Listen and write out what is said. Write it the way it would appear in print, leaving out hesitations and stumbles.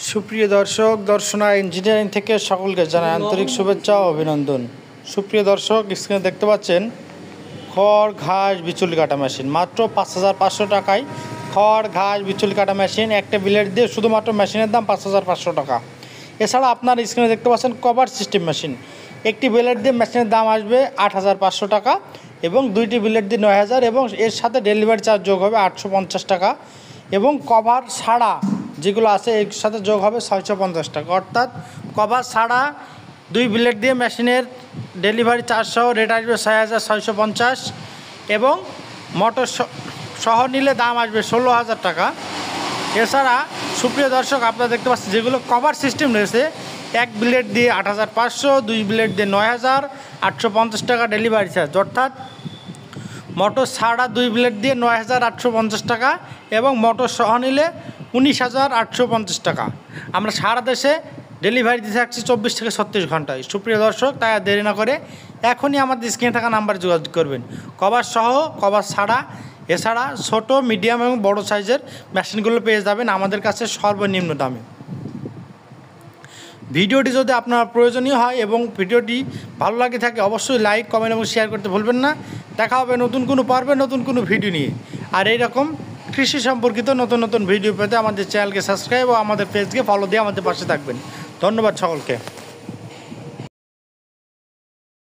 সুপ্রিয় দর্শক, দর্শনা ইঞ্জিনিয়ারিং থেকে সকলকে জানাই আন্তরিক শুভেচ্ছা ও অভিনন্দন। সুপ্রিয় দর্শক, স্ক্রিনে দেখতে পাচ্ছেন খড় ঘাস বিচুলি কাটা মেশিন মাত্র ৫,৫০০ টাকায়। খড় ঘাস বিচুলি কাটা মেশিন একটা ব্লেড দিয়ে শুধুমাত্র মেশিনের দাম ৫,৫০০ টাকা। এছাড়া আপনার স্ক্রিনে দেখতে পাচ্ছেন কভার সিস্টেম মেশিন, একটি ব্লেড দিয়ে মেশিনের দাম আসবে ৮,৫০০ টাকা এবং দুইটি ব্লেড দিয়ে ৯,০০০ এবং এর সাথে ডেলিভারি চার্জ যোগ হবে ৮৫০ টাকা এবং কভার ছাড়া যেগুলো আছে এর সাথে যোগ হবে ৬৫০ টাকা। অর্থাৎ কভার ছাড়া দুই ব্লেড দিয়ে মেশিনের ডেলিভারি চার্জ সহ রেট আসবে ৬,৬৫০ এবং মোটর সহ নিলে দাম আসবে ১৬,০০০ টাকা। এছাড়া সুপ্রিয় দর্শক, আপনারা দেখতে পাচ্ছেন যেগুলো কভার সিস্টেম রয়েছে, এক ব্লেড দিয়ে ৮,৫০০, দুই ব্লেড দিয়ে ৯,০০০, ৮৫০ টাকা ডেলিভারি চার্জ। অর্থাৎ মোটর ছাড়া দুই ব্লেড দিয়ে ৯,৮৫০ টাকা এবং মোটর সহ নিলে ১৯,৮৫০ টাকা। আমরা সারা দেশে ডেলিভারি দিতে থাকছি ২৪ থেকে ৩৬ ঘন্টায়। সুপ্রিয় দর্শক, তাই আর দেরি না করে এখনই আমাদের স্ক্রিনে থাকা নাম্বারে যোগাযোগ করবেন। কভার সহ, কভার ছাড়া, এছাড়া ছোটো, মিডিয়াম এবং বড় সাইজের মেশিনগুলো পেয়ে যাবেন আমাদের কাছে সর্বনিম্ন দামে। ভিডিওটি যদি আপনার প্রয়োজনীয় হয় এবং ভিডিওটি ভালো লাগে থাকে অবশ্যই লাইক, কমেন্ট এবং শেয়ার করতে ভুলবেন না। দেখা হবে নতুন কোনো পর্বে নতুন কোনো ভিডিও নিয়ে। আর এইরকম কৃষি সম্পর্কিত নতুন নতুন ভিডিও পেতে আমাদের চ্যানেলকে সাবস্ক্রাইব ও আমাদের পেজকে ফলো দিয়ে আমাদের পাশে থাকবেন। ধন্যবাদ সকলকে।